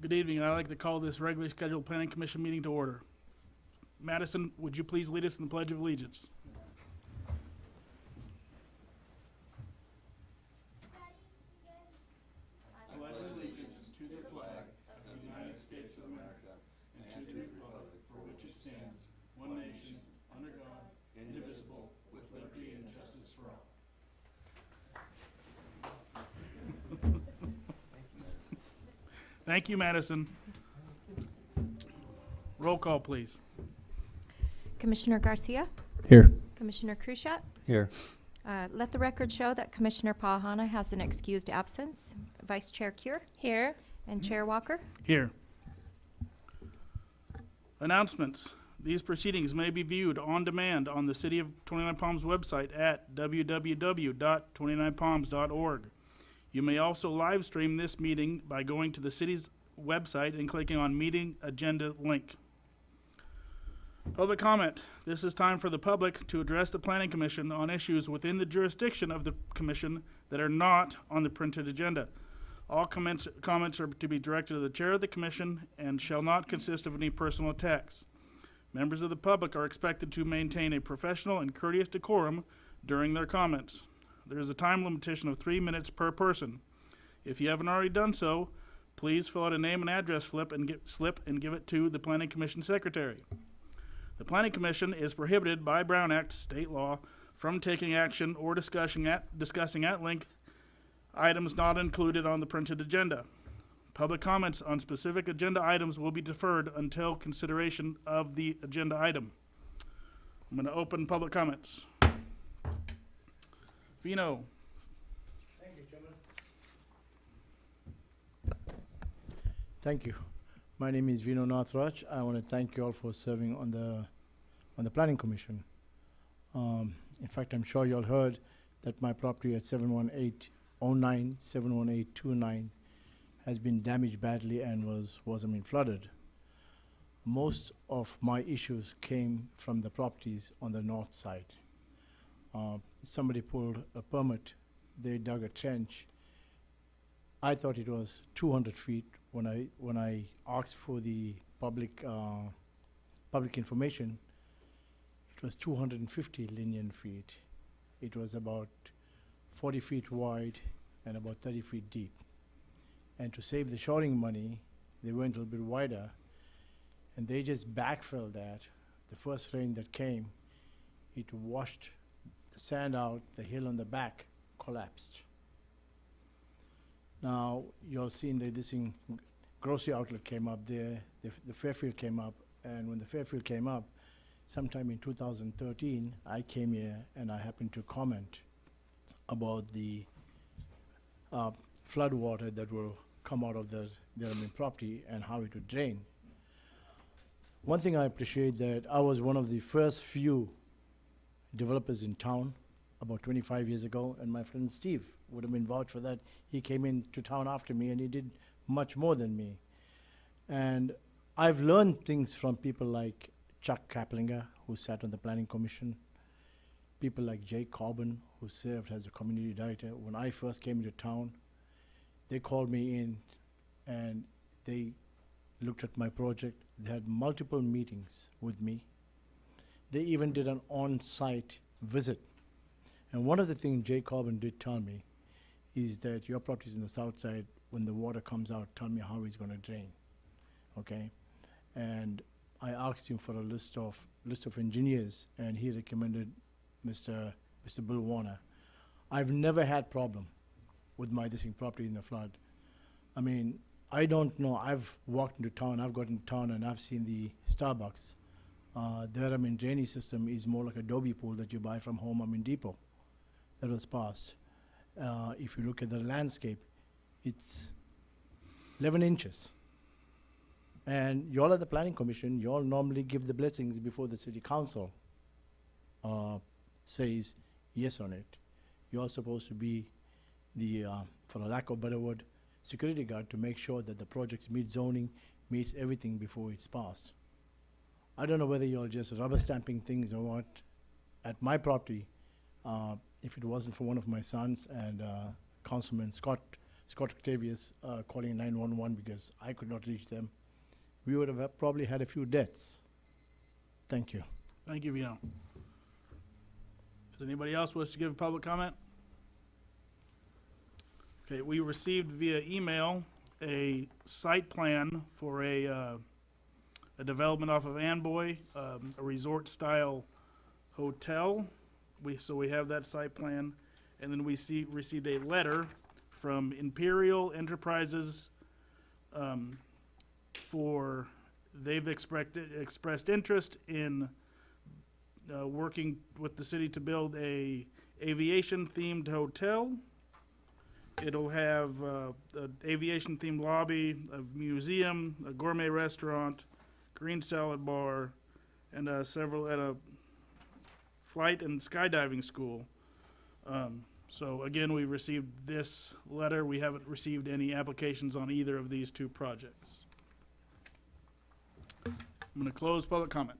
Good evening. I'd like to call this regularly scheduled Planning Commission meeting to order. Madison, would you please lead us in the Pledge of Allegiance? I pledge allegiance to the flag of the United States of America and to the republic for which it stands, one nation, under God, indivisible, with liberty and justice for all. Thank you, Madison. Roll call, please. Commissioner Garcia, Here. Commissioner Krushat. Here. Let the record show that Commissioner Pahana has an excused absence. Vice Chair Cure Here. and Chair Walker. Here. Announcements. These proceedings may be viewed on demand on the City of 29 Palms website at www.29palms.org. You may also live stream this meeting by going to the city's website and clicking on Meeting Agenda link. Public comment. This is time for the public to address the Planning Commission on issues within the jurisdiction of the Commission that are not on the printed agenda. All comments are to be directed to the Chair of the Commission and shall not consist of any personal attacks. Members of the public are expected to maintain a professional and courteous decorum during their comments. There is a time limitation of 3 minutes per person. If you haven't already done so, please fill out a name and address slip and give it to the Planning Commission Secretary. The Planning Commission is prohibited by Brown Act state law from taking action or discussing at length items not included on the printed agenda. Public comments on specific agenda items will be deferred until consideration of the agenda item. I'm going to open public comments. Vino. Thank you, Chairman. Thank you. My name is Vino Nathraj. I want to thank you all for serving on the Planning Commission. In fact, I'm sure you all heard that my property at 71829 has been damaged badly and was flooded. Most of my issues came from the properties on the north side. Somebody pulled a permit, they dug a trench. I thought it was 200 feet. When I asked for the public information, it was 250 linear feet. It was about 40 feet wide and about 30 feet deep. And to save the shoring money, they went a little bit wider, and they just backfilled that. The first rain that came, it washed the sand out, the hill on the back collapsed. Now, you'll see in this thing, grocery outlet came up there, the Fairfield came up, and when the Fairfield came up, sometime in 2013, I came here and I happened to comment about the flood water that will come out of the property and how it would drain. One thing I appreciate that I was one of the first few developers in town about 25 years ago, and my friend Steve would have been vouched for that. He came into town after me and he did much more than me. And I've learned things from people like Chuck Kaplinger, who sat on the Planning Commission, people like Jay Corbin, who served as a community director. When I first came into town, they called me in and they looked at my project. They had multiple meetings with me. They even did an on-site visit. And one of the things Jay Corbin did tell me is that your property is in the south side. When the water comes out, tell me how it's going to drain, okay? And I asked him for a list of engineers, and he recommended Mr. Bill Warner. I've never had problem with my this property in the flood. I mean, I don't know. I've walked into town. I've got into town, and I've seen the Starbucks. Their drainage system is more like a Adobe pool that you buy from Home Depot. That was passed. If you look at the landscape, it's 11 inches. And y'all at the planning commission, y'all normally give the blessings before the city council says yes on it. You're supposed to be the, for a lack of a better word, security guard to make sure that the projects meet zoning, meets everything before it's passed. I don't know whether you're just rubber stamping things or what. At my property, if it wasn't for one of my sons and Councilman Scott Octavius calling 911 because I could not reach them, we would have probably had a few deaths. Thank you. Thank you, Vino. Does anybody else wish to give public comment? Okay, we received via email a site plan for a development off of Amboy, a resort-style hotel. So we have that site plan, and then we received a letter from Imperial Enterprises they've expressed interest in working with the city to build a aviation-themed hotel. It'll have an aviation-themed lobby, a museum, a gourmet restaurant, green salad bar, and a flight and skydiving school. So again, we received this letter. We haven't received any applications on either of these two projects. I'm going to close public comment.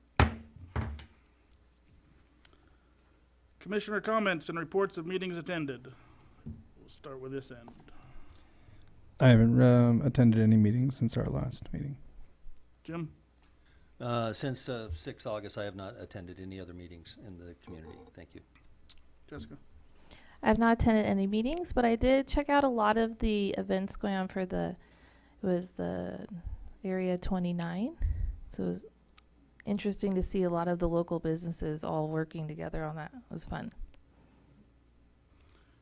Commissioner comments and reports of meetings attended. We'll start with this end. I haven't attended any meetings since our last meeting. Jim? Since 6 August, I have not attended any other meetings in the community. Thank you. Jessica? I've not attended any meetings, but I did check out a lot of the events going on for it was the Area 29. So it was interesting to see a lot of the local businesses all working together on that. It was fun.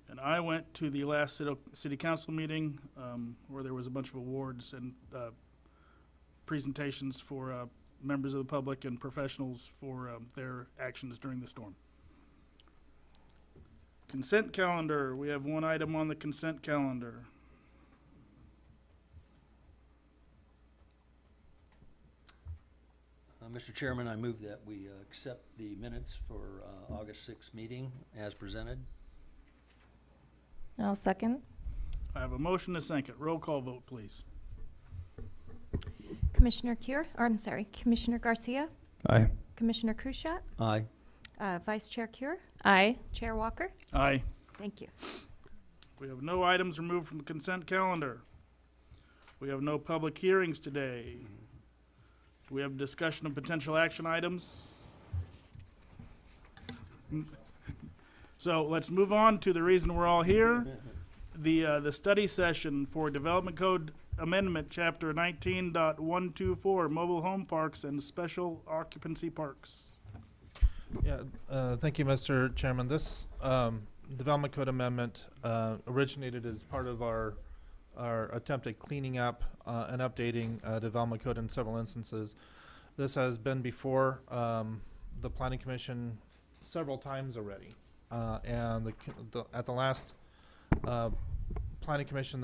And I went to the last city council meeting where there was a bunch of awards and presentations for members of the public and professionals for their actions during the storm. Consent calendar. We have one item on the consent calendar. Mr. Chairman, I move that we accept the minutes for August 6th meeting as presented. I'll second. I have a motion to second. Roll call vote, please. Commissioner Commissioner Garcia, Aye. Commissioner Krushat, Aye. Vice Chair Cure, Aye. Chair Walker. Aye. Thank you. We have no items removed from the consent calendar. We have no public hearings today. Do we have discussion of potential action items? So let's move on to the reason we're all here. The study session for Development Code Amendment, Chapter 19.124, Mobile Home Parks and Special Occupancy Parks. Yeah, thank you, Mr. Chairman. This Development Code Amendment originated as part of our attempt at cleaning up and updating Development Code in several instances. This has been before the Planning Commission several times already. And at the last Planning Commission,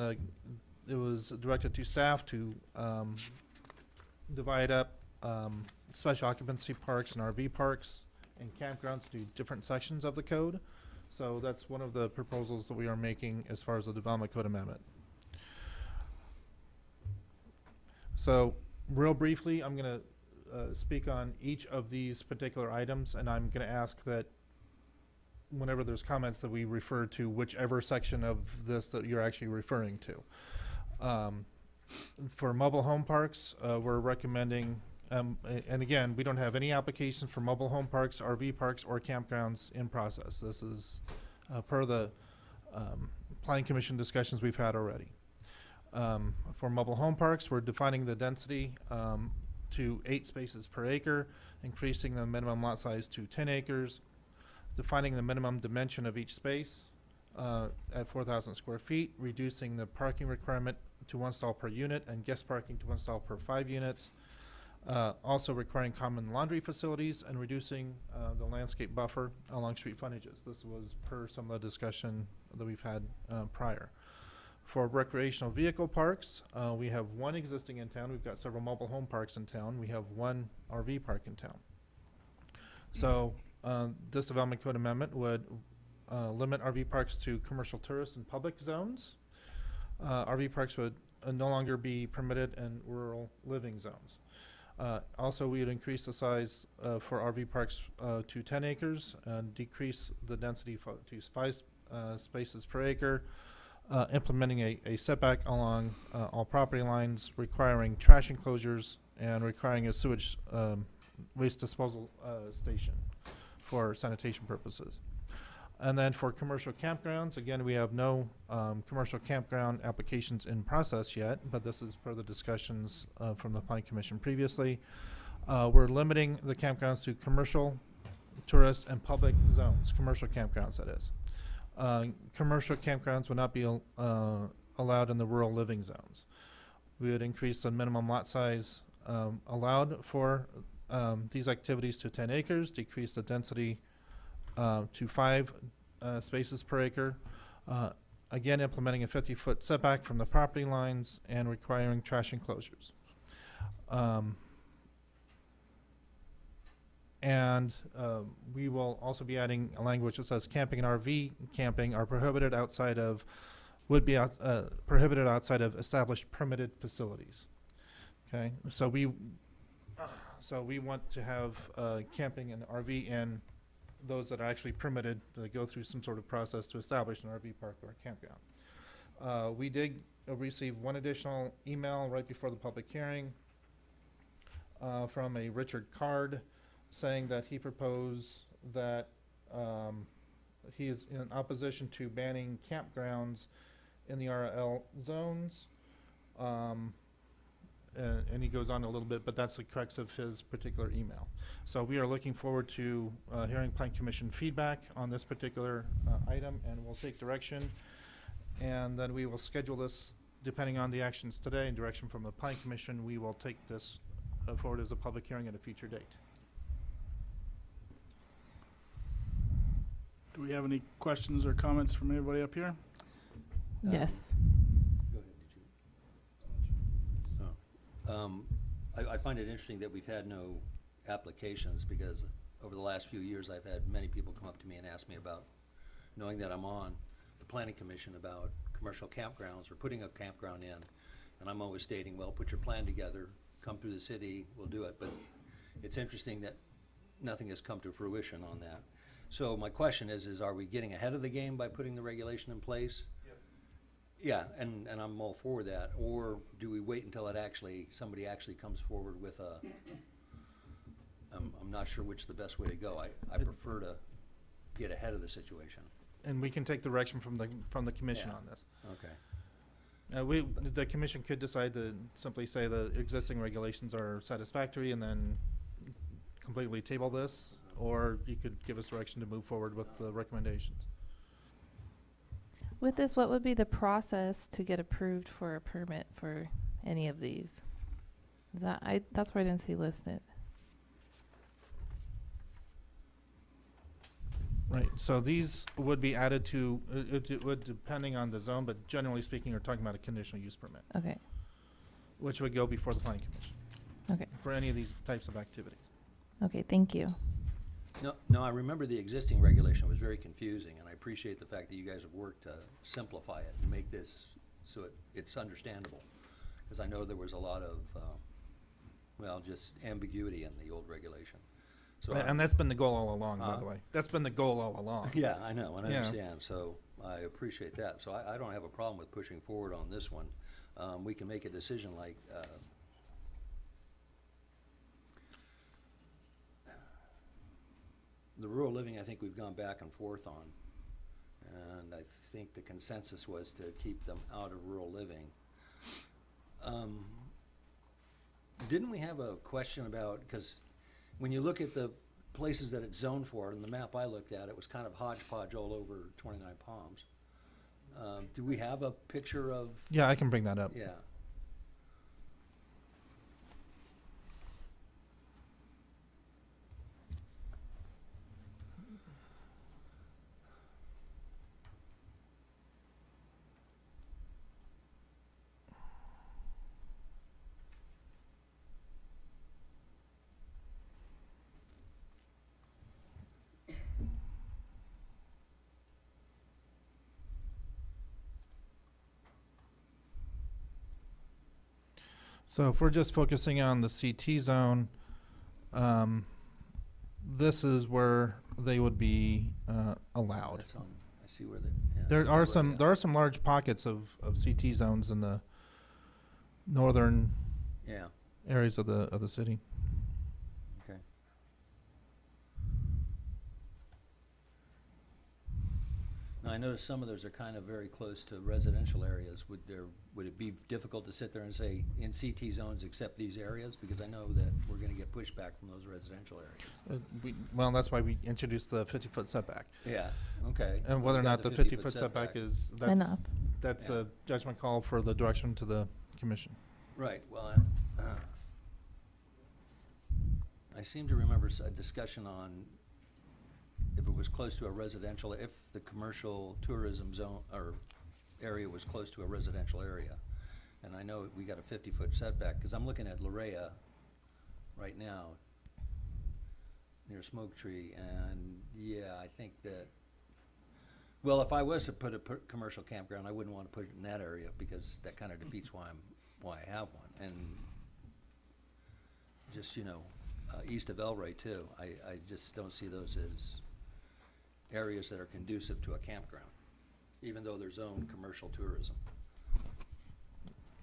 it was directed to staff to divide up special occupancy parks and RV parks and campgrounds to different sections of the code. So that's one of the proposals that we are making as far as the Development Code Amendment. So real briefly, I'm going to speak on each of these particular items, and I'm going to ask that whenever there's comments that we refer to whichever section of this that you're actually referring to. For mobile home parks, we're recommending, and again, we don't have any applications for mobile home parks, RV parks, or campgrounds in process. This is per the Planning Commission discussions we've had already. For mobile home parks, we're defining the density to 8 spaces per acre, increasing the minimum lot size to 10 acres, defining the minimum dimension of each space at 4,000 square feet, reducing the parking requirement to 1 stall per unit and guest parking to 1 stall per 5 units. Also requiring common laundry facilities and reducing the landscape buffer along street frontages. This was per some of the discussion that we've had prior. For recreational vehicle parks, we have one existing in town. We've got several mobile home parks in town. We have one RV park in town. So this development code amendment would limit RV parks to commercial tourist and public zones. RV parks would no longer be permitted in rural living zones. Also, we would increase the size for RV parks to 10 acres and decrease the density to 5 spaces per acre, implementing a setback along all property lines, requiring trash enclosures, and requiring a sewage waste disposal station for sanitation purposes. And then for commercial campgrounds, again, we have no commercial campground applications in process yet, but this is per the discussions from the Planning Commission previously. We're limiting the campgrounds to commercial, tourist, and public zones, commercial campgrounds, that is. Commercial campgrounds would not be allowed in the rural living zones. We would increase the minimum lot size allowed for these activities to 10 acres, decrease the density to 5 spaces per acre. Again, implementing a 50-foot setback from the property lines and requiring trash enclosures. And we will also be adding a language that says camping and RV camping are prohibited outside of, prohibited outside of established permitted facilities. Okay, so we want to have camping and RV in those that are actually permitted to go through some sort of process to establish an RV park or a campground. We did receive one additional email right before the public hearing from a Richard Card saying that he proposed that he is in opposition to banning campgrounds in the RL zones. And he goes on a little bit, but that's the crux of his particular email. So we are looking forward to hearing Plan Commission feedback on this particular item, and we'll take direction. And then we will schedule this, depending on the actions today and direction from the Plan Commission, we will take this forward as a public hearing at a future date. Do we have any questions or comments from anybody up here? Yes. Go ahead, did you? I find it interesting that we've had no applications, because over the last few years, I've had many people come up to me and ask me about, knowing that I'm on the Planning Commission, about commercial campgrounds or putting a campground in. And I'm always stating, well, put your plan together, come through the city, we'll do it. But it's interesting that nothing has come to fruition on that. So my question is are we getting ahead of the game by putting the regulation in place? Yes. Yeah, and I'm all for that. Or do we wait until somebody actually comes forward with a, I'm not sure which is the best way to go. I prefer to get ahead of the situation. And we can take direction from the commission Yeah. on this. Okay. The commission could decide to simply say the existing regulations are satisfactory and then completely table this, or you could give us direction to move forward with the recommendations. With this, what would be the process to get approved for a permit for any of these? That's where I didn't see listed. Right, so these would be added to, it would depending on the zone, but generally speaking, we're talking about a conditional use permit, Okay, which would go before the planning commission okay, for any of these types of activities. okay, thank you. No, I remember the existing regulation was very confusing, and I appreciate the fact that you guys have worked to simplify it and make this so it's understandable. Because I know there was a lot of, just ambiguity in the old regulation. So And that's been the goal all along, by Huh? the way. That's been the goal all along. yeah, I know, and I Yeah. understand, so I appreciate that. So I don't have a problem with pushing forward on this one. We can make a decision like, the rural living, I think we've gone back and forth on. And I think the consensus was to keep them out of rural living. Didn't we have a question about, because when you look at the places that it's zoned for, and the map I looked at, it was kind of hodgepodge all over 29 Palms. Do we have a picture of, Yeah, I can bring that up. yeah. So if we're just focusing on the CT zone, this is where they would be allowed. That's on, I see where the. yeah, There where are they some large pockets of CT zones in the northern Yeah, areas of the city. okay. Now, I noticed some of those are kind of very close to residential areas. Would it be difficult to sit there and say, in CT zones except these areas? Because I know that we're gonna get pushback from those residential areas. Well, that's why we introduced the 50-foot setback. Yeah, okay. And whether or We got not the 50-foot setback is, Enough. that's Yeah. a judgment call for the direction to the commission. Right, well, I seem to remember a discussion on if it was close to a residential, if the commercial tourism zone or area was close to a residential area. And I know we got a 50-foot setback, because I'm looking at Larea right now, near Smoke Tree, and yeah, I think that, well, if I was to put a commercial campground, I wouldn't want to put it in that area, because that kind of defeats why I have one. And just, east of Elroy too, I just don't see those as areas that are conducive to a campground, even though they're zoned commercial tourism.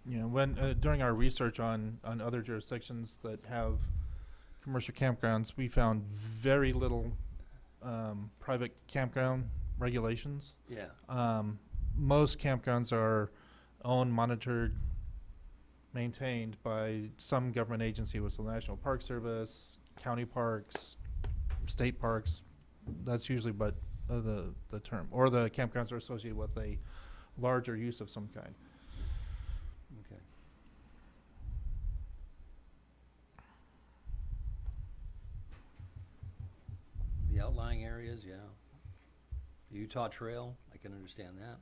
You know, when during our research on other jurisdictions that have commercial campgrounds, we found very little private campground regulations. Yeah, Most campgrounds are owned, monitored, maintained by some government agency, which is the National Park Service, county parks, state parks. That's usually but the term. Or the campgrounds are associated with a larger use of some kind. okay. The outlying areas, yeah. The Utah Trail, I can understand that.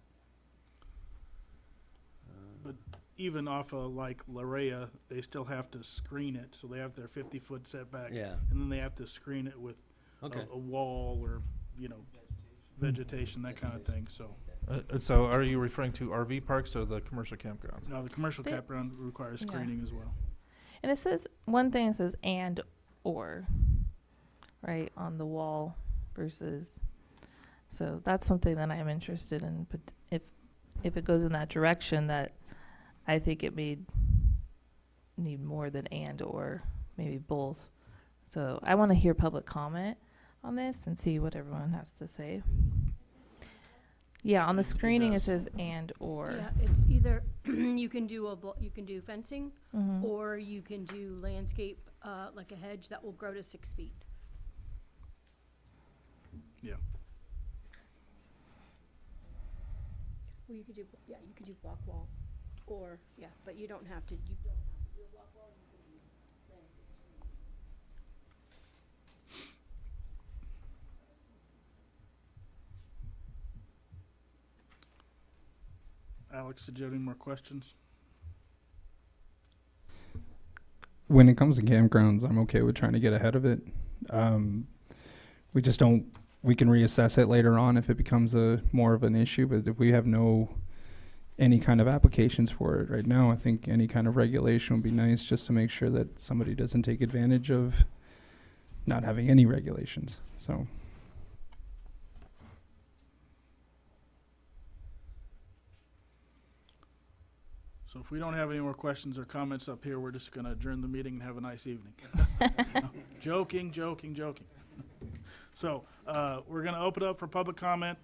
But even off of like Larea, they still have to screen it, so they have their 50-foot setback. Yeah, And then they have to screen it with okay. a wall or, vegetation, that kind of thing, so. So are you referring to RV parks or the commercial campgrounds? No, the commercial They- campground requires Yeah. screening as well. And it says, one thing it says and or, right, on the wall versus, so that's something that I'm interested in, but if it goes in that direction, that I think it may need more than and or, maybe both. So I want to hear public comment on this and see what everyone has to say. Yeah, on the It screening it does. says and or. Yeah, it's either, you can do fencing, Mhm. or you can do landscape, like a hedge that will grow to 6 feet. Yeah. Well, you could do block wall, or, yeah, but you don't have to, do a block wall, you can do landscape screening. Alex, did you have any more questions? When it comes to campgrounds, I'm okay with trying to get ahead of it. We just don't. We can reassess it later on if it becomes more of an issue. But if we have any kind of applications for it right now, I think any kind of regulation would be nice, just to make sure that somebody doesn't take advantage of not having any regulations. So. So if we don't have any more questions or comments up here, we're just gonna adjourn the meeting and have a nice evening. Joking. So, we're gonna open up for public comment,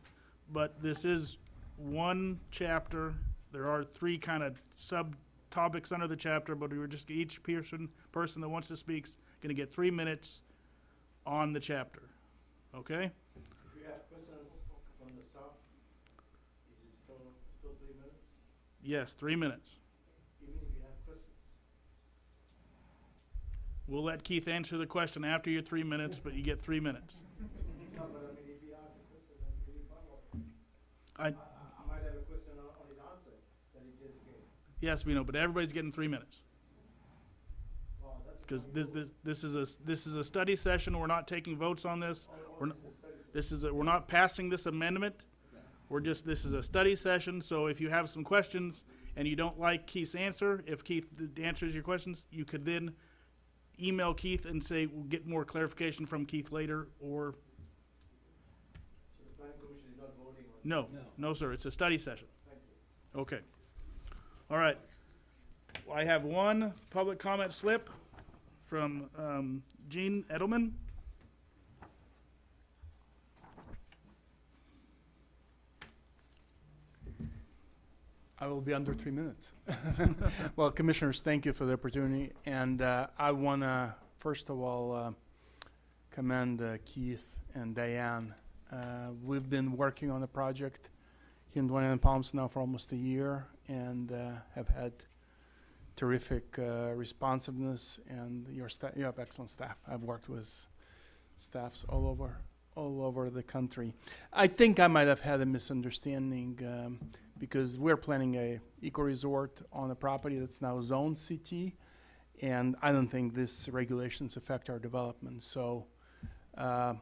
but this is one chapter. There are 3 kind of sub-topics under the chapter, but we were just, each person that wants to speak's gonna get 3 minutes on the chapter, okay? If you have questions from the staff, is it still 3 minutes? Yes, 3 minutes. Even if you have questions? We'll let Keith answer the question after your 3 minutes, but you get 3 minutes. No, but I mean, if he asks a question, then you can follow up. I, I might have a question on his answer that he just gave. yes, we know, but everybody's getting 3 minutes. Well, that's. Because this is a study session, we're not taking votes on this. We're not passing this amendment. This is a study session, so if you have some questions and you don't like Keith's answer, if Keith answers your questions, you could then email Keith and say, we'll get more clarification from Keith later, or. No, no, sir, it's a study session. Okay. All right. I have one public comment slip from Gene Edelman. I will be under 3 minutes. Well, Commissioners, thank you for the opportunity. And I want to, first of all, commend Keith and Diane. We've been working on the project here in Dwayne and Palms now for almost a year and have had terrific responsiveness, and you have excellent staff. I've worked with staffs all over the country. I think I might have had a misunderstanding because we're planning a eco-resort on a property that's now zoned CT, and I don't think these regulations affect our development. So I'm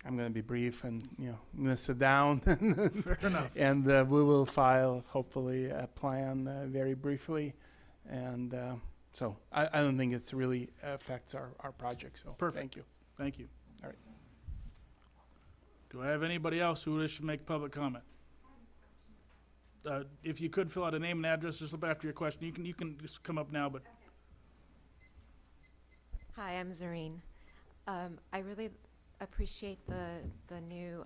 going to be brief, and I'm going to sit down, Fair enough. and we will file hopefully a plan very briefly, and so I don't think it's really affects our project. So Perfect. Thank you. Thank you. All right. Do I have anybody else who wishes to make public comment? If you could fill out a name and address just after your question. You can just come up now, but Hi, I'm Zareen. I really appreciate the new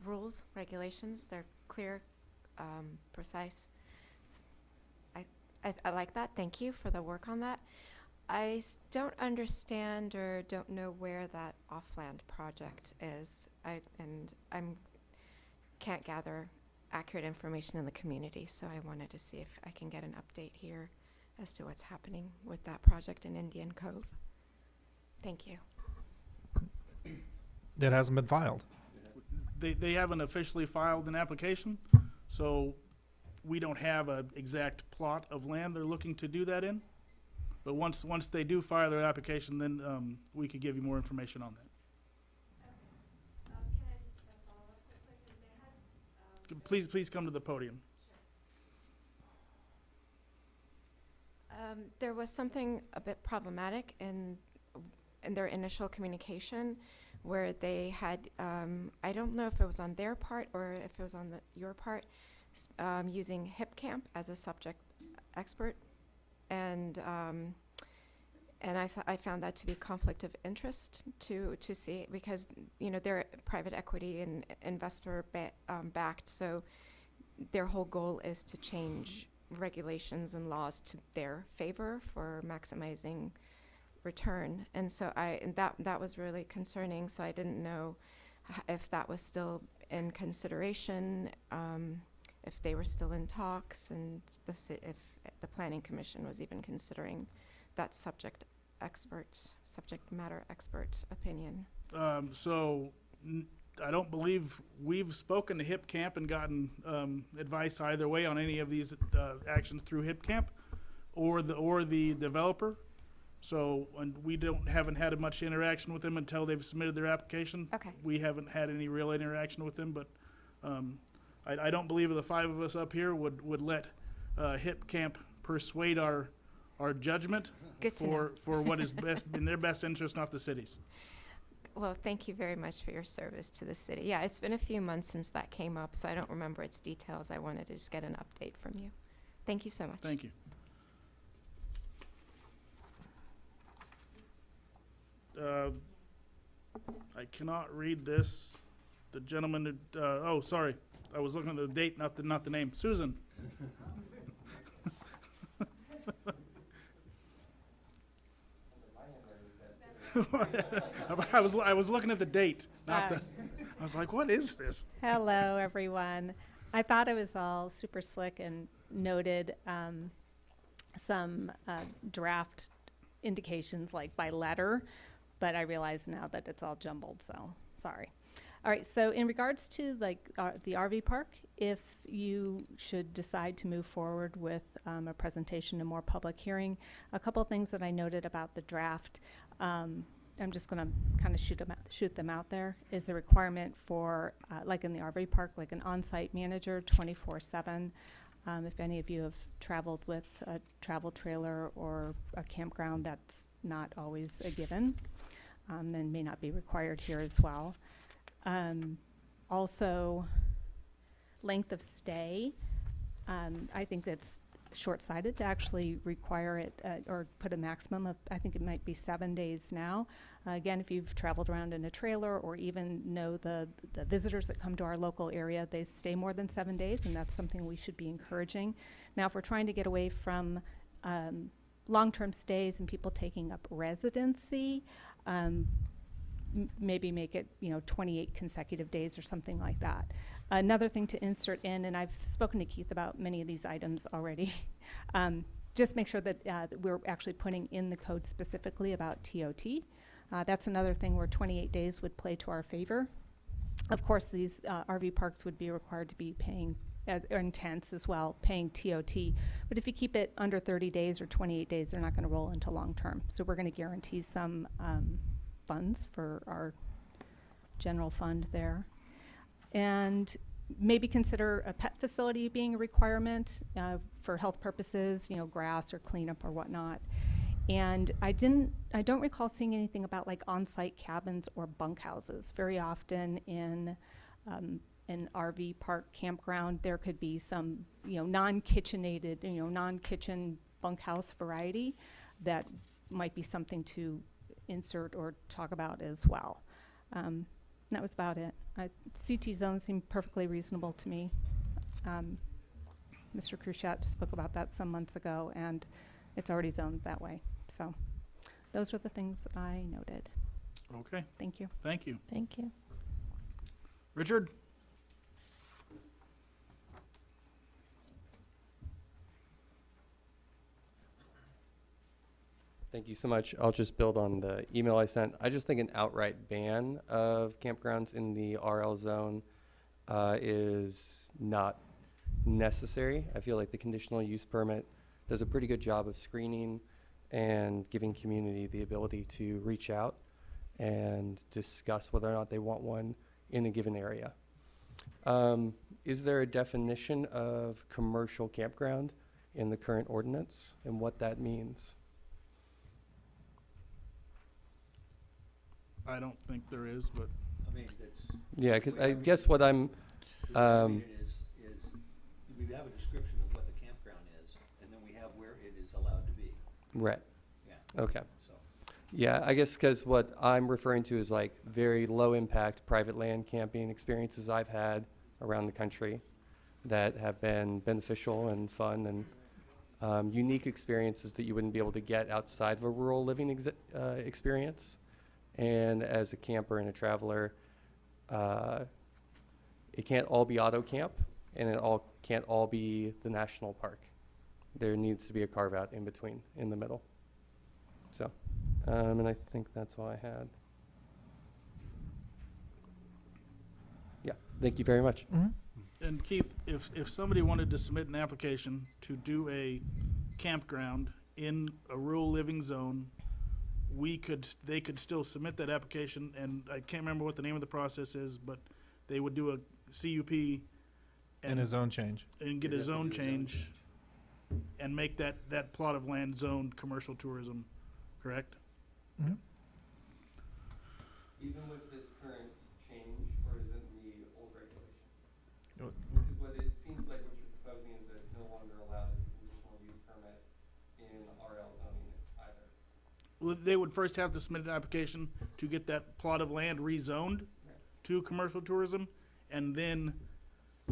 rules, regulations. They're clear, precise. I like that. Thank you for the work on that. I don't understand or don't know where that off-land project is. I can't gather accurate information in the community, so I wanted to see if I can get an update here as to what's happening with that project in Indian Cove. Thank you. That hasn't been filed. they haven't officially filed an application, so we don't have an exact plot of land they're looking to do that in. But once they do file their application, then we could give you more information on that. Please come to the podium. There was something a bit problematic in their initial communication where they had, I don't know if it was on their part or if it was on your part, using HipCamp as a subject expert. And I found that to be conflict of interest to see, because they're private equity and investor backed, so their whole goal is to change regulations and laws to their favor for maximizing return. And so that was really concerning. So I didn't know if that was still in consideration, if they were still in talks, and if the Planning Commission was even considering that subject matter expert opinion. I don't believe we've spoken to HipCamp and gotten advice either way on any of these actions through HipCamp or the developer. So, and we haven't had much interaction with them until they've submitted their application. Okay. We haven't had any real interaction with them, but I don't believe the five of us up here would let HipCamp persuade our judgment Good to know. for what is best in their best interest, not the city's. Well, thank you very much for your service to the city. Yeah, it's been a few months since that came up, so I don't remember its details. I wanted to just get an update from you. Thank you so much. Thank you. I cannot read this. The gentleman, oh, sorry. I was looking at the date, not the name. Susan. I was looking at the date, not the. I was like, what is this? Hello, everyone. I thought it was all super slick and noted some draft indications like by letter, but I realize now that it's all jumbled, so sorry. All right, so in regards to like the RV park, if you should decide to move forward with a presentation and more public hearing, a couple things that I noted about the draft, I'm just gonna kind of shoot them out there, is the requirement for, like in the RV park, like an on-site manager 24/7. If any of you have traveled with a travel trailer or a campground, that's not always a given, and may not be required here as well. Also, length of stay. I think that's short-sighted to actually require it, or put a maximum of, I think it might be 7 days now. Again, if you've traveled around in a trailer or even know the visitors that come to our local area, they stay more than 7 days, and that's something we should be encouraging. Now, if we're trying to get away from long-term stays and people taking up residency, maybe make it, 28 consecutive days or something like that. Another thing to insert in, and I've spoken to Keith about many of these items already, just make sure that we're actually putting in the code specifically about TOT. That's another thing where 28 days would play to our favor. Of course, these RV parks would be required to be paying, and tents as well, paying TOT. But if you keep it under 30 days or 28 days, they're not going to roll into long-term. So we're going to guarantee some funds for our general fund there. And maybe consider a pet facility being a requirement for health purposes, grass or cleanup or whatnot. And I don't recall seeing anything about like on-site cabins or bunkhouses. Very often in an RV park campground, there could be some, non-kitchenated, non-kitchen bunkhouse variety that might be something to insert or talk about as well. That was about it. CT zone seemed perfectly reasonable to me. Mr. Cruchat spoke about that some months ago, and it's already zoned that way. So those were the things I noted. Okay, Thank you. thank you. Thank you. Richard? Thank you so much. I'll just build on the email I sent. I just think an outright ban of campgrounds in the RL zone is not necessary. I feel like the conditional use permit does a pretty good job of screening and giving community the ability to reach out and discuss whether or not they want one in a given area. Is there a definition of commercial campground in the current ordinance and what that means? I don't think there is, but I mean, it's. Yeah, because I guess what I'm, Is we have a description of what the campground is, and then we have where it is allowed to be. right, Yeah. okay. So, Yeah, I guess because what I'm referring to is like very low impact private land camping experiences I've had around the country that have been beneficial and fun and unique experiences that you wouldn't be able to get outside of a rural living experience. And as a camper and a traveler, it can't all be auto camp, and it can't all be the national park. There needs to be a carve out in between, in the middle. So, and I think that's all I had. Yeah, thank you very much. And Keith, if somebody wanted to submit an application to do a campground in a rural living zone, they could still submit that application, and I can't remember what the name of the process is, but they would do a CUP And a zone change. and get They'd a have to zone do a zone change and make that plot of land zoned commercial tourism, correct? Even with this current change, or is it the old regulation? Uh, Because what it seems like what you're proposing is that it's no longer allowed as a conditional use permit in RL zoning either. Well, they would first have to submit an application to get that plot of land rezoned to commercial tourism, and then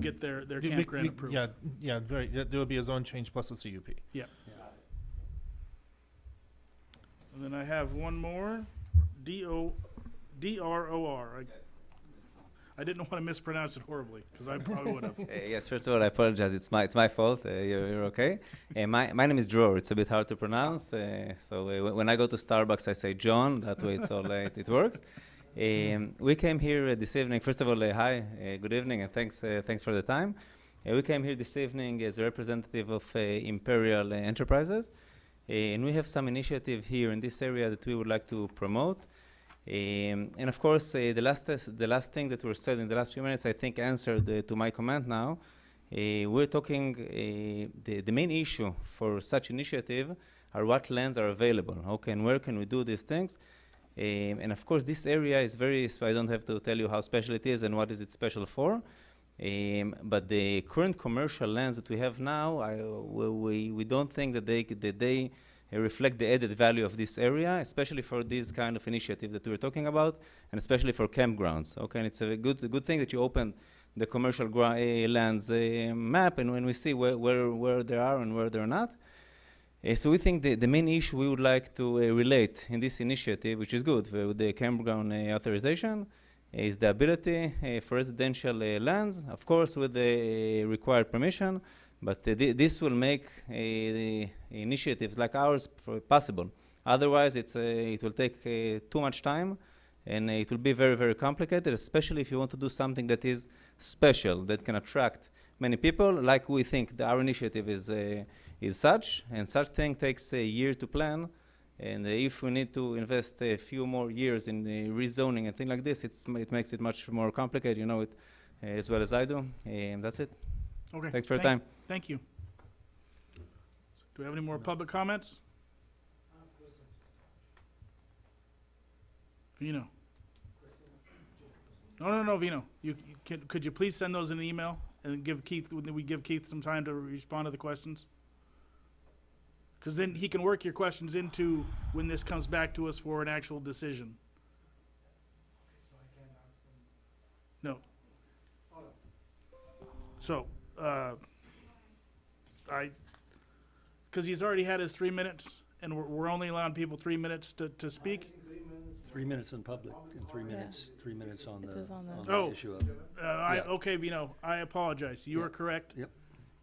get their campground approved. Yeah, there would be a zone change plus a CUP. Yeah. And then I have one more, DROR. I didn't want to mispronounce it horribly, because I probably would have. Yes, first of all, I apologize. It's my fault. You're okay. My name is Dror. It's a bit hard to pronounce. So when I go to Starbucks, I say John. That way, it works. We came here this evening. First of all, hi, good evening, and thanks for the time. We came here this evening as a representative of Imperial Enterprises, and we have some initiative here in this area that we would like to promote. And of course, the last thing that were said in the last few minutes, I think answered to my comment now. We're talking, the main issue for such initiative are what lands are available, okay, and where can we do these things. And of course, this area is I don't have to tell you how special it is and what is it special for. But the current commercial lands that we have now, we don't think that they reflect the added value of this area, especially for this kind of initiative that we were talking about, and especially for campgrounds. Okay, and it's a good thing that you open the commercial lands map, and when we see where they are and where they're not. So we think the main issue we would like to relate in this initiative, which is good with the campground authorization, is the ability for residential lands, of course with the required permission, but this will make the initiatives like ours possible. Otherwise, it will take too much time, and it will be very, very complicated, especially if you want to do something that is special, that can attract many people, like we think our initiative is such, and such thing takes a year to plan. And if we need to invest a few more years in rezoning and things like this, it makes it much more complicated. You know it as well as I do. And that's it. Okay. Thanks for your time. Thank you. Do we have any more public comments? Vino. No, Vino. Could you please send those in an email and give Keith some time to respond to the questions? Because then he can work your questions into when this comes back to us for an actual decision. No. So, because he's already had his 3 minutes, and we're only allowing people 3 minutes to speak. 3 minutes in public and 3 minutes, 3 minutes on This is on the- the Oh. issue of. Okay, Vino, I apologize. You are correct. Yep.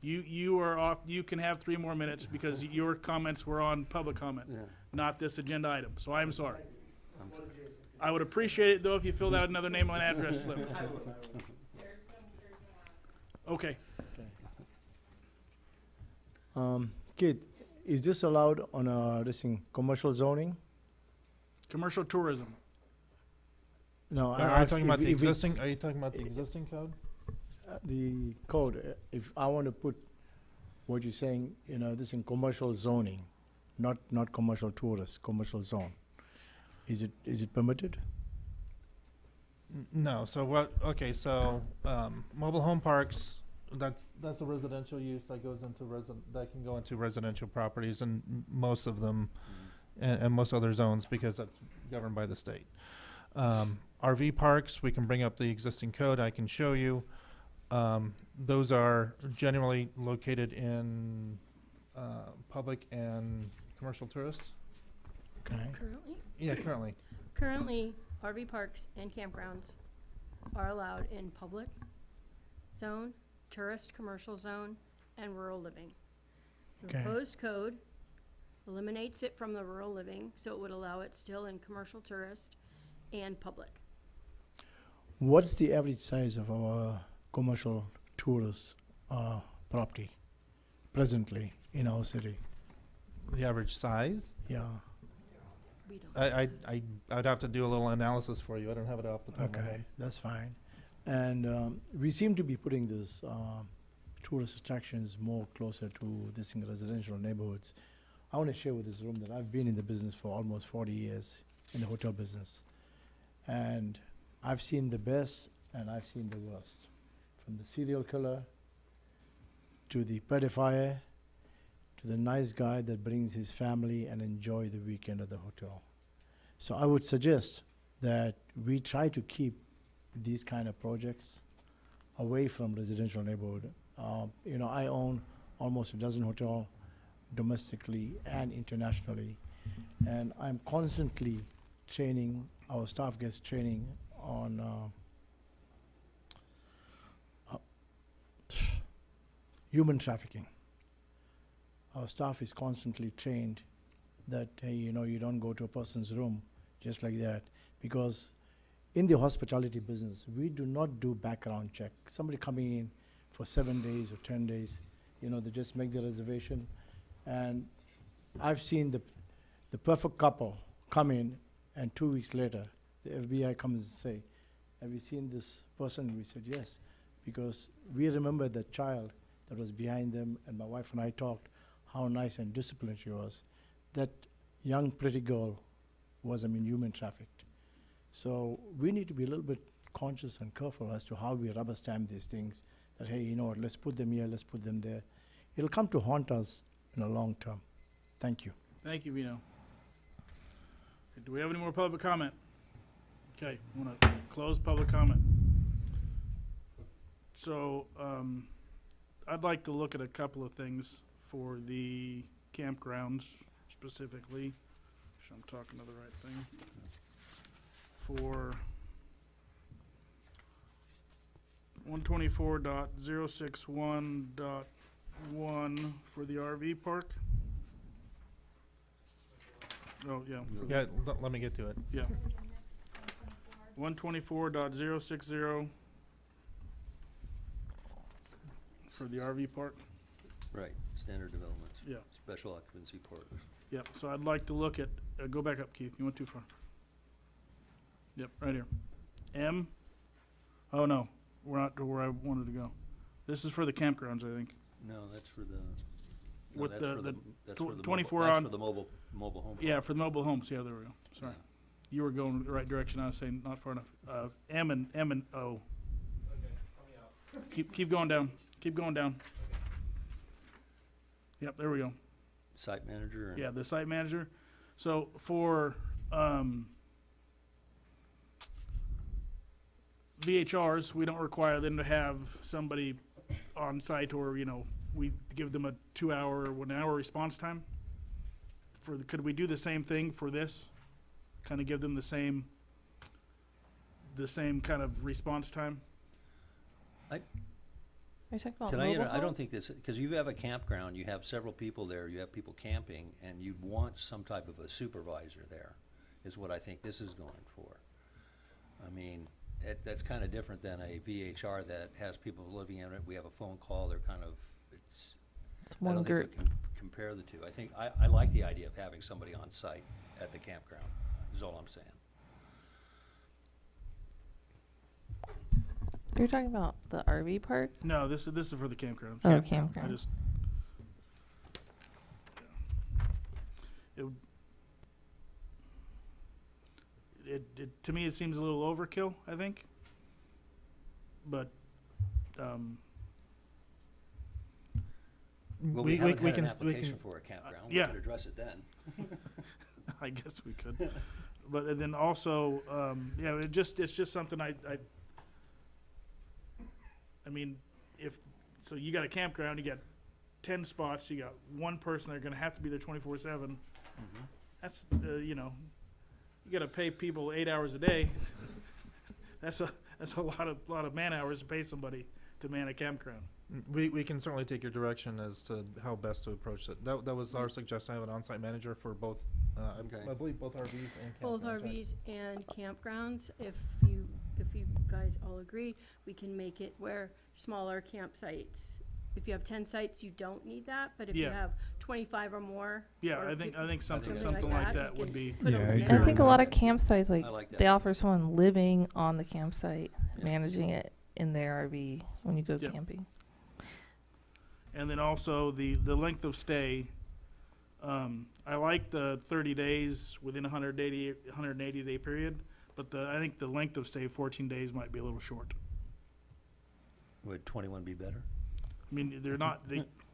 You are off. You can have 3 more minutes because your comments were on public comment, Yeah. not this agenda item. So I'm sorry. I'm sorry. I would appreciate it though if you filled out another name and address slip. Okay. Keith, is this allowed on this thing, commercial zoning? Commercial tourism. No, Are you asked talking about the if it's, existing, are you talking about the existing code? the code, if I want to put what you're saying, this in commercial zoning, not commercial tourist, commercial zone, is it permitted? No, so mobile home parks, that's a residential use that goes into that can go into residential properties, and most of them, and most other zones, because that's governed by the state. RV parks, we can bring up the existing code, I can show you. Those are generally located in public and commercial tourists. Okay. Currently, Yeah, currently. RV parks and campgrounds are allowed in public zone, tourist commercial zone, and rural living. The Okay. proposed code eliminates it from the rural living, so it would allow it still in commercial tourist and public. What's the average size of our commercial tourist property presently in our city? The average size? Yeah. We don't. I'd have to do a little analysis for you. I don't have it off the top of my Okay, head. that's fine. And we seem to be putting this tourist attractions more closer to this in residential neighborhoods. I want to share with this room that I've been in the business for almost 40 years in the hotel business. And I've seen the best and I've seen the worst. From the serial killer to the pedophile to the nice guy that brings his family and enjoy the weekend at the hotel. So I would suggest that we try to keep these kind of projects away from residential neighborhood. I own almost a dozen hotels domestically and internationally, and I'm constantly training, our staff gets training on human trafficking. Our staff is constantly trained that, hey, you don't go to a person's room just like that, because in the hospitality business, we do not do background check. Somebody coming in for 7 days or 10 days, they just make the reservation. And I've seen the perfect couple come in, and 2 weeks later, the FBI comes and say, have you seen this person? We said, yes, because we remember the child that was behind them, and my wife and I talked how nice and disciplined she was. That young pretty girl was, human trafficked. So we need to be a little bit conscious and careful as to how we rubber stamp these things, that, hey, you know what, let's put them here, let's put them there. It'll come to haunt us in the long term. Thank you. Thank you, Vino. Do we have any more public comment? Okay, I'm gonna close public comment. So, I'd like to look at a couple of things for the campgrounds specifically. Make sure I'm talking to the right thing. For 124.061.1 for the RV park. Oh, yeah. Yeah, let me get to it. Yeah. 124.060 for the RV park. Right, standard developments. Yeah. Special occupancy quarters. Yep, so I'd like to look at, go back up, Keith, you went too far. Yep, right here. M, oh no, we're not to where I wanted to go. This is for the campgrounds, I think. No, that's for the. no, With that's the- for the that's tw- for the 24 mobile, on- That's for the mobile home. Yeah, park. for the mobile homes, yeah, there we go, sorry. Yeah. You were going the right direction, I was saying not far enough. M and O. Keep going down, keep going down. Yep, there we go. Site manager and. Yeah, the site manager. So for VHRs, we don't require them to have somebody on site, or, we give them a 2 hour or 1 hour response time. Could we do the same thing for this? Kind of give them the same kind of response time? Are you talking about Can I, mobile I don't home? think this, because you have a campground, you have several people there, you have people camping, and you'd want some type of a supervisor there, is what I think this is going for. I mean, that's kind of different than a VHR that has people living in it, we have a phone call, they're kind of, It's I one don't think group. we can compare the two. I think, I like the idea of having somebody on site at the campground, is all I'm saying. You're talking about the RV park? No, this is for the campground. Oh, I campground. just. It, would- to me, it seems a little overkill, I think. But, Well, we haven't had an we application can, for a campground, we yeah. could address it then. I guess we could. But then also, it's just something I mean, so you got a campground, you got 10 spots, you got one person, they're gonna have to be there 24/7. That's, you gotta pay people 8 hours a day. That's a lot of man hours to pay somebody to man a campground. we can certainly take your direction as to how best to approach it. That was our suggestion, have an on-site manager for both, Okay. I believe both RVs and campgrounds. Both right? RVs and campgrounds, if you guys all agree, we can make it where smaller campsites, if you have 10 sites, you don't need that, but if you Yeah. have 25 or more. Yeah, or I think fif- something something like we that would can be. put Yeah, them I together. I think a lot of campsites, I like that. they offer someone living on the campsite, Yeah. managing it in their RV when you go Yep. camping. And then also the length of stay. I like the 30 days within a 180 day period, but I think the length of stay, 14 days, might be a little short. Would 21 be better? I mean, they're not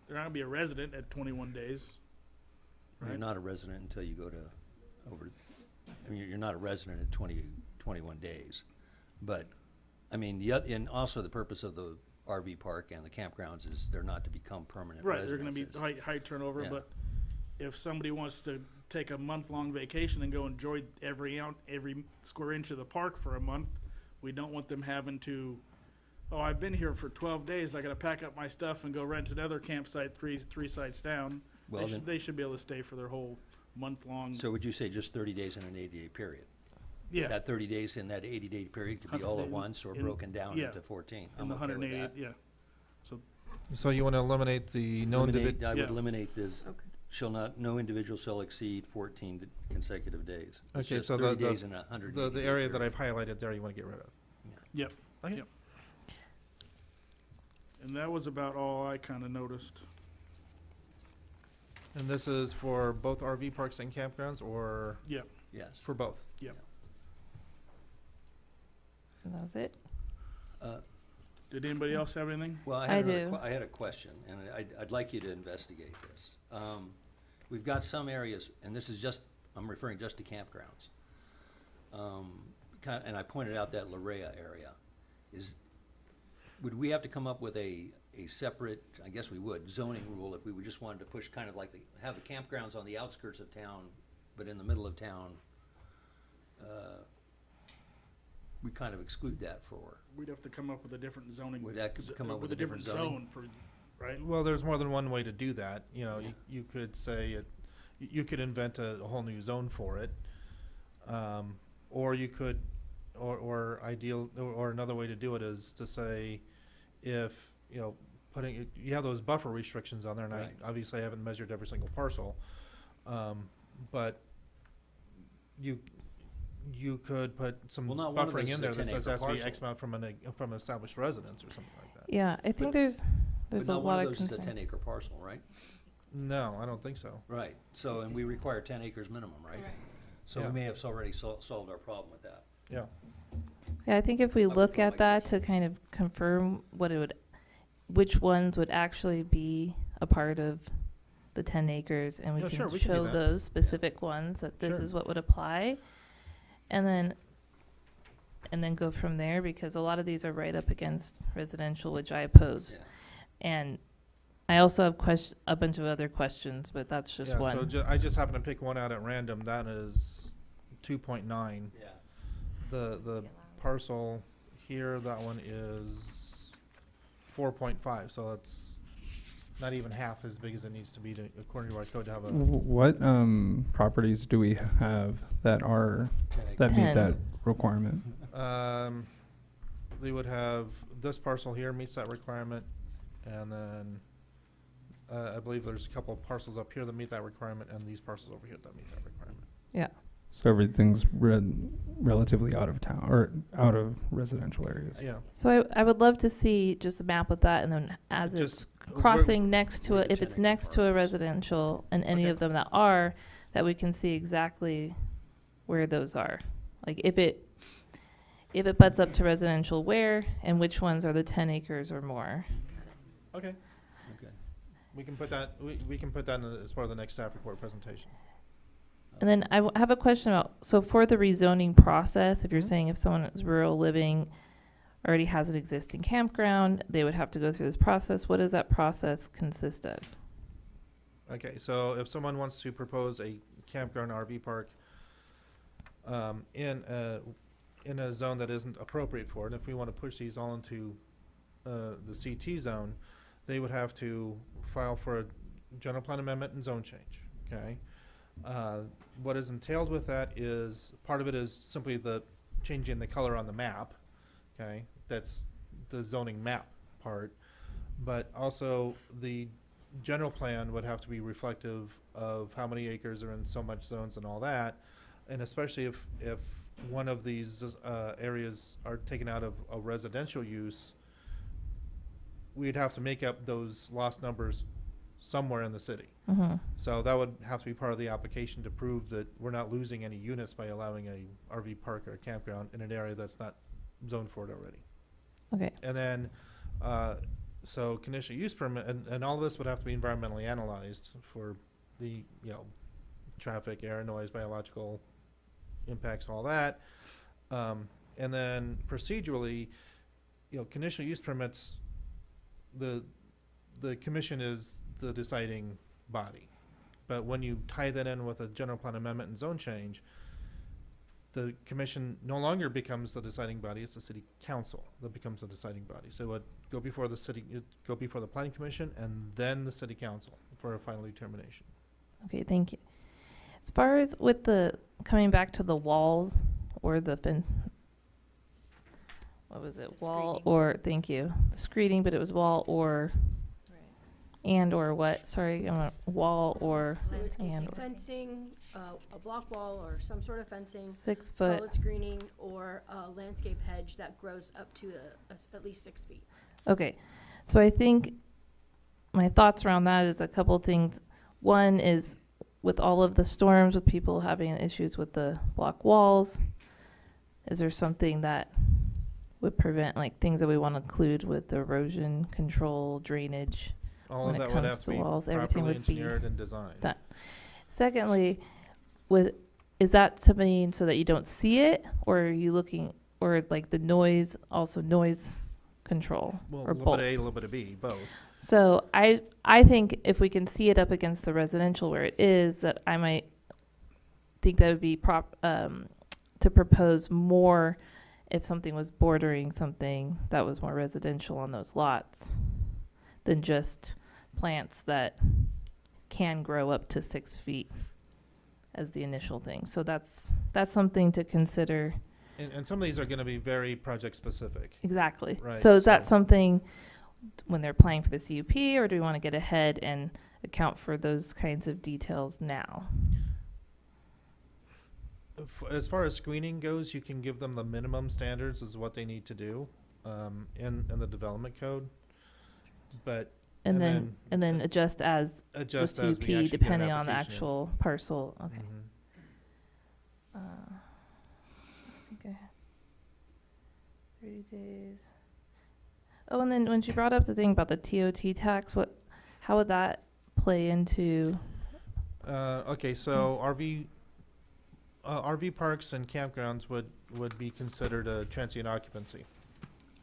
gonna be a resident at 21 days. You're Right. not a resident until you go to you're not a resident at 21 days. But, I mean, and also the purpose of the RV park and the campgrounds is they're not to become permanent Right, they're gonna be residences. high turnover, Yeah. but if somebody wants to take a month-long vacation and go enjoy every square inch of the park for a month, we don't want them having to, I've been here for 12 days, I gotta pack up my stuff and go rent another campsite three sites down. Well, then- They should be able to stay for their whole month-long. So would you say just 30 days in an 80-day period? Yeah, That 30 days in that 80-day period could be 100 all at days once or in- broken down yeah, into 14? in the I'm okay with 188, that. yeah. So you want to eliminate the known I would Yeah. eliminate this, Okay. no individual shall exceed 14 consecutive days. It's Okay, just so 30 days in a 180 the day area that period. I've highlighted there, you want to get rid of. Yep. Okay. Yep. And that was about all I kind of noticed. And this is for both RV parks and campgrounds, or Yep. Yes. for both? And that's it. Did anybody else have anything? Well, I I do. had a question, and I'd like you to investigate this. We've got some areas, and this is just, I'm referring just to campgrounds. And I pointed out that Larea area. Would we have to come up with a separate, I guess we would, zoning rule if we would just wanted to push kind of like have the campgrounds on the outskirts of town, but in the middle of town? We kind of exclude that for, We'd have to come up with a different zoning. Would that come up with a different zone for, right? Well, there's more than one way to do that. You know, Yeah. you could say you could invent a whole new zone for it. Or you could, or another way to do it is to say, if, you know, you have those buffer restrictions on there, and Right. obviously I haven't measured every single parcel. But you could put some Well, not one of buffering those in is a there that 10 says acre has to be parcel. X amount from an established residence or something like that. Yeah, I think there's but a not one lot of of those is a concern. 10-acre parcel, right? No, I don't think so. Right, so, and we require 10 acres minimum, right? So Yeah. we may have already solved our problem with that. Yeah. Yeah, I think if we I would look throw at my that to kind of confirm which ones would actually be a part of the 10 acres, and we Yeah, can sure, we can do show that. those specific ones that this Sure. is what would apply, and then go from there, because a lot of these are right up against residential, which I oppose. Yeah. And I also have a bunch of other questions, but that's just Yeah, one. so I just happened to pick one out at random. That is 2.9. Yeah. The parcel here, that one is 4.5. So it's not even half as big as it needs to be according to our code, to have a. What properties do we have that are 10 acres. that meet 10. that requirement? They would have, this parcel here meets that requirement, and then I believe there's a couple of parcels up here that meet that requirement, and these parcels over here that meet that requirement. Yeah. So everything's relatively out of town or out of residential areas. Yeah. So I would love to see just a map with that, and then as it's Just crossing next to Like it, a if it's 10 acre next to a parcels. residential, and any Okay. of them that are, that we can see exactly where those are. Like if it butts up to residential, where, and which ones are the 10 acres or more. Okay. Okay. We can put that. We can put that in as part of the next staff report presentation. And then I have a question about, so for the rezoning process, if you're Mhm. saying if someone is rural living, already has an existing campground, they would have to go through this process, what does that process consist of? Okay, so if someone wants to propose a campground RV park in a zone that isn't appropriate for it, and if we want to push these all into the CT zone, they would have to file for a general plan amendment and zone change. Okay, what is entailed with that is part of it is simply the changing the color on the map. Okay, that's the zoning map part, but also the general plan would have to be reflective of how many acres are in so much zones and all that. And especially if one of these areas are taken out of a residential use, we'd have to make up those lost numbers somewhere in the city. Mm-hmm. So that would have to be part of the application to prove that we're not losing any units by allowing a RV park or a campground in an area that's not zoned for it already. Okay. And then, so conditional use permit, and all this would have to be environmentally analyzed for the, traffic, air, noise, biological impacts, all that. And then procedurally, conditional use permits, the commission is the deciding body. But when you tie that in with a general plan amendment and zone change, the commission no longer becomes the deciding body, it's the city council that becomes the deciding body. So it would go before the planning commission and then the city council for a final determination. Okay, thank you. As far as with coming back to the walls or the what was it? The Wall screening. or, thank you, the screening, but it was wall or And or what? Sorry, wall or So it's and or fencing, a block wall or some sort of fencing, 6 foot. solid screening, or a landscape hedge that grows up to at least 6 feet. Okay, so I think my thoughts around that is a couple things. One is with all of the storms, with people having issues with the block walls, is there something that would prevent, like things that we want to include with erosion control, drainage? All When of it that would comes have to to be walls, everything properly would be engineered and designed. done. Secondly, is that something so that you don't see it, or are you looking, or like the noise, also noise control, Well, a or little both? bit A, a little bit of B, both. So I think if we can see it up against the residential where it is, that I might think that would be to propose more if something was bordering something that was more residential on those lots than just plants that can grow up to 6 feet as the initial thing. So that's something to consider. And some of these are gonna be very project specific. Exactly. Right, So is that so- something when they're applying for the CUP, or do we want to get ahead and account for those kinds of details now? As far as screening goes, you can give them the minimum standards is what they need to do, in the development code. But And And then adjust as the adjust as we CUP actually get an depending on the application in. actual parcel. Okay. Mhm. I think I had 30 days. Oh, and then when she brought up the thing about the TOT tax, how would that play into? Okay, so RV parks and campgrounds would be considered a transient occupancy.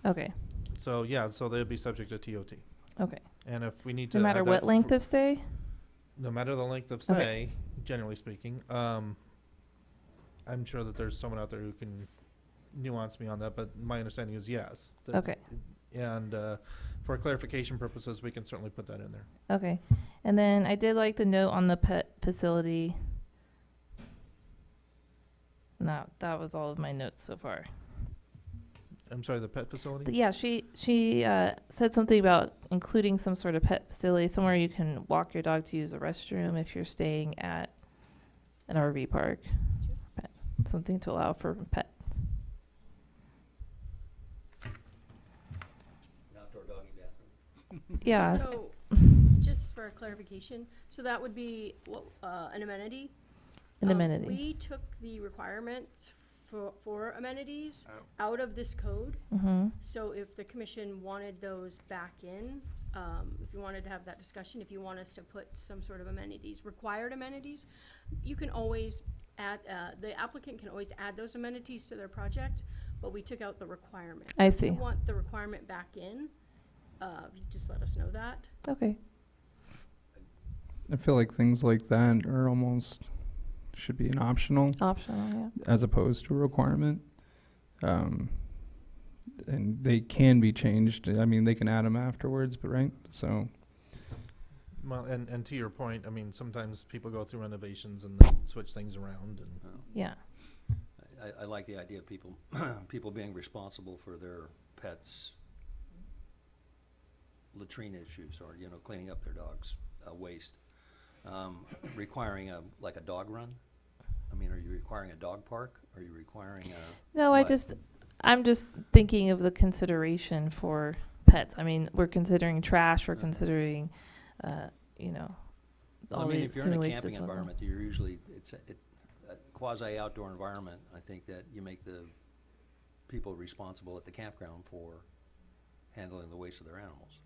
Okay, So, yeah, so they'd be subject to TOT. okay. And if we need to. No matter add what that length for- of stay? No matter the length of Okay. stay, generally speaking. I'm sure that there's someone out there who can nuance me on that, but my understanding is yes. that- Okay, And for clarification purposes, we can certainly put that in there. okay. And then I did like the note on the pet facility. No, that was all of my notes so far. I'm sorry, the pet facility? Yeah, she said something about including some sort of pet facility, somewhere you can walk your dog to use the restroom if you're staying at an RV park. Pet- Something to allow for pets. Outdoor doggy bathroom. Yeah, So, just for clarification, so that would be an amenity? an amenity. We took the requirements for amenities out of this code. Mm-hmm. So if the commission wanted those back in, if you wanted to have that discussion, if you want us to put some sort of amenities, required amenities, you can always add, the applicant can always add those amenities to their project, but we took out the requirement. I If see. you want the requirement back in, you just let us know that. Okay. I feel like things like that are almost should be an optional Optional, yeah. as opposed to a requirement. And they can be changed. I mean, they can add them afterwards, but right? So Well, and to your point, I mean, sometimes people go through renovations and they switch things around and. Yeah. I like the idea of people, people being responsible for their pets' latrine issues or, cleaning up their dog's waste. Requiring like a dog run? I mean, are you requiring a dog park? Are you requiring a? No, what? I'm just thinking of the consideration for pets. I mean, we're considering trash, we're considering, Well, all I mean, these if you're in a human waste camping as well. environment, you're usually, it's a quasi-outdoor environment. I think that you make the people responsible at the campground for handling the waste of their animals.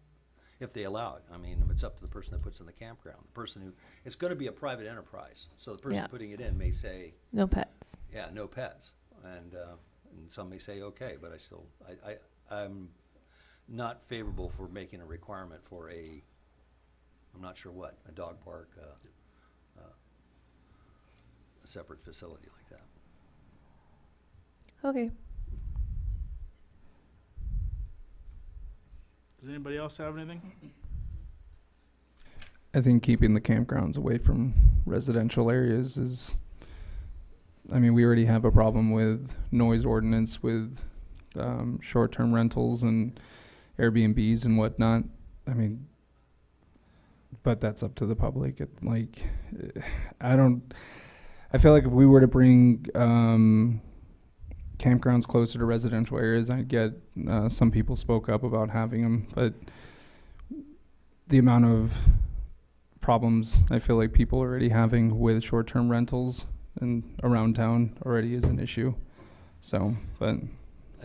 If they allow it. I mean, it's up to the person that puts in the campground. The person it's gonna be a private enterprise. So the person Yeah. putting it in may say, No pets. yeah, no pets. And some may say, okay, but I'm not favorable for making a requirement for I'm not sure what, a dog park, a separate facility like that. Okay. Does anybody else have anything? I think keeping the campgrounds away from residential areas is, I mean, we already have a problem with noise ordinance with short-term rentals and Airbnbs and whatnot. I mean, but that's up to the public. I feel like if we were to bring campgrounds closer to residential areas, I get some people spoke up about having them, but the amount of problems I feel like people are already having with short-term rentals and around town already is an issue. So, but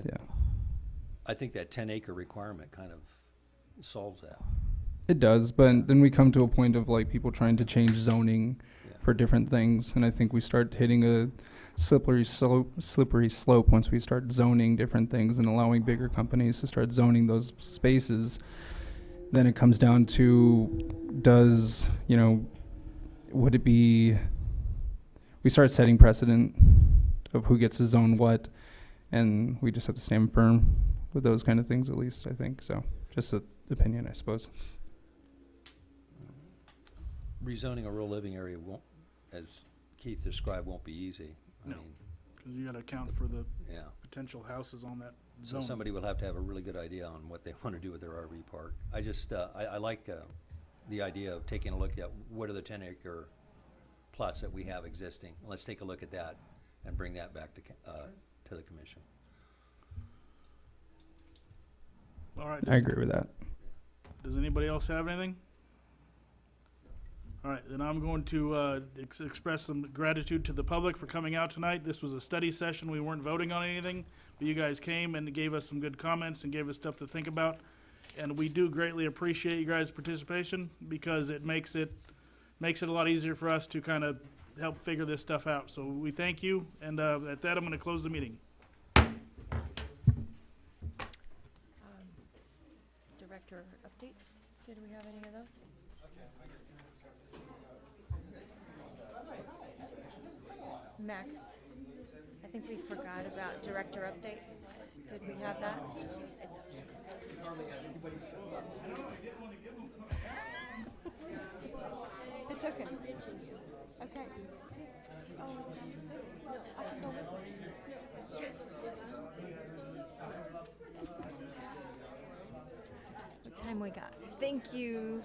yeah, I think that 10-acre requirement kind of solves that. it does. But then we come to a point of like people trying to change zoning Yeah. for different things, and I think we start hitting a slippery slope once we start zoning different things and allowing bigger companies to start zoning those spaces. Then it comes down to, would it be, we start setting precedent of who gets to zone what, and we just have to stand firm with those kind of things, at least, I think. So just an opinion, I suppose. Rezoning a rural living area won't, as Keith described, won't be easy. I No. mean, Because you gotta account for the yeah. potential houses on that So zone. somebody will have to have a really good idea on what they want to do with their RV park. I just, I like the idea of taking a look at what are the 10-acre plots that we have existing. Let's take a look at that and bring that back to the commission. All right. I agree with that. Does anybody else have anything? All right, then I'm going to express some gratitude to the public for coming out tonight. This was a study session. We weren't voting on anything, but you guys came and gave us some good comments and gave us stuff to think about. And we do greatly appreciate you guys' participation because it makes it a lot easier for us to kind of help figure this stuff out. So we thank you, and at that, I'm going to close the meeting. Director updates, did we have any of those? Max, I think we forgot about director updates. Did we have that? It's It's okay. Okay. Yes. What time we got? Thank you.